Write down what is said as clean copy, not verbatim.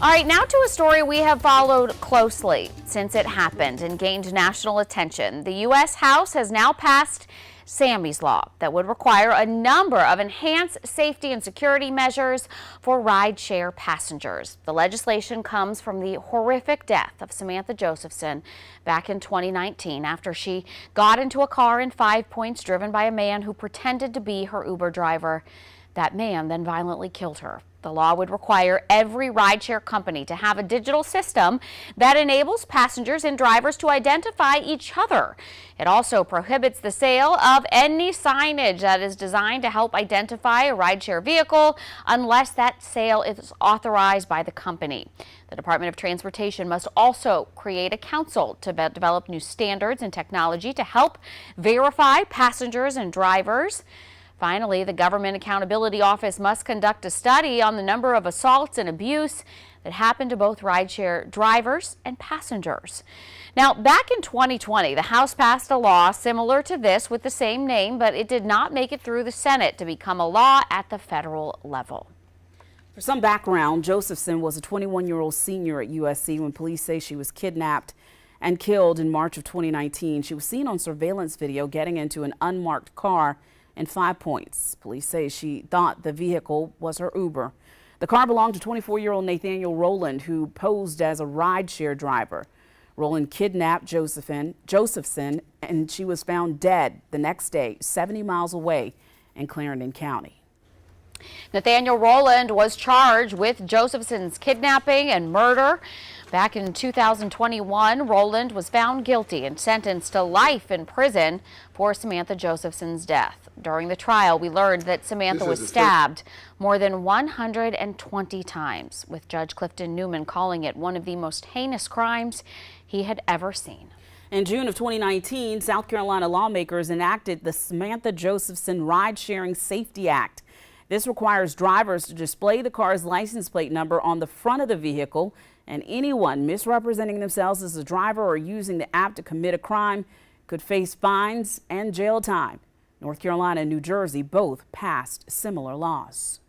All right, now to a story we have followed closely since it happened and gained national attention. The U.S. House has now passed Sami's law that would require a number of enhanced safety and security measures for rideshare passengers. The legislation comes from the horrific death of Samantha Josephson back in 2019 after she got into a car in 5 Points driven by a man who pretended to be her Uber driver. That man then violently killed her. The law would require every rideshare company to have a digital system that enables passengers and drivers to identify each other. It also prohibits the sale of any signage that is designed to help identify a rideshare vehicle unless that sale is authorized by the company. The Department of Transportation must also create a council to develop new standards and technology to help verify passengers and drivers. Finally, the Government Accountability Office must conduct a study on the number of assaults and abuse that happen to both rideshare drivers and passengers. Now, back in 2020, the House passed a law similar to this with the same name, but it did not make it through the Senate to become a law at the federal level. For some background, Josephson was a 21-year-old senior at USC when police say she was kidnapped and killed in March of 2019. She was seen on surveillance video getting into an unmarked car in 5 Points. Police say she thought the vehicle was her Uber. The car belonged to 24-year-old Nathaniel Rowland, who posed as a rideshare driver. Rowland kidnapped Josephson, and she was found dead the next day, 70 miles away in Clarendon County. Nathaniel Rowland was charged with Josephson's kidnapping and murder. Back in 2021, Rowland was found guilty and sentenced to life in prison for Samantha Josephson's death. During the trial, we learned that Samantha was stabbed more than 120 times, with Judge Clifton Newman calling it one of the most heinous crimes he had ever seen. In June of 2019, South Carolina lawmakers enacted the Samantha Josephson Ride-Sharing Safety Act. This requires drivers to display the car's license plate number on the front of the vehicle, and anyone misrepresenting themselves as a driver or using the app to commit a crime could face fines and jail time. North Carolina and New Jersey both passed similar laws.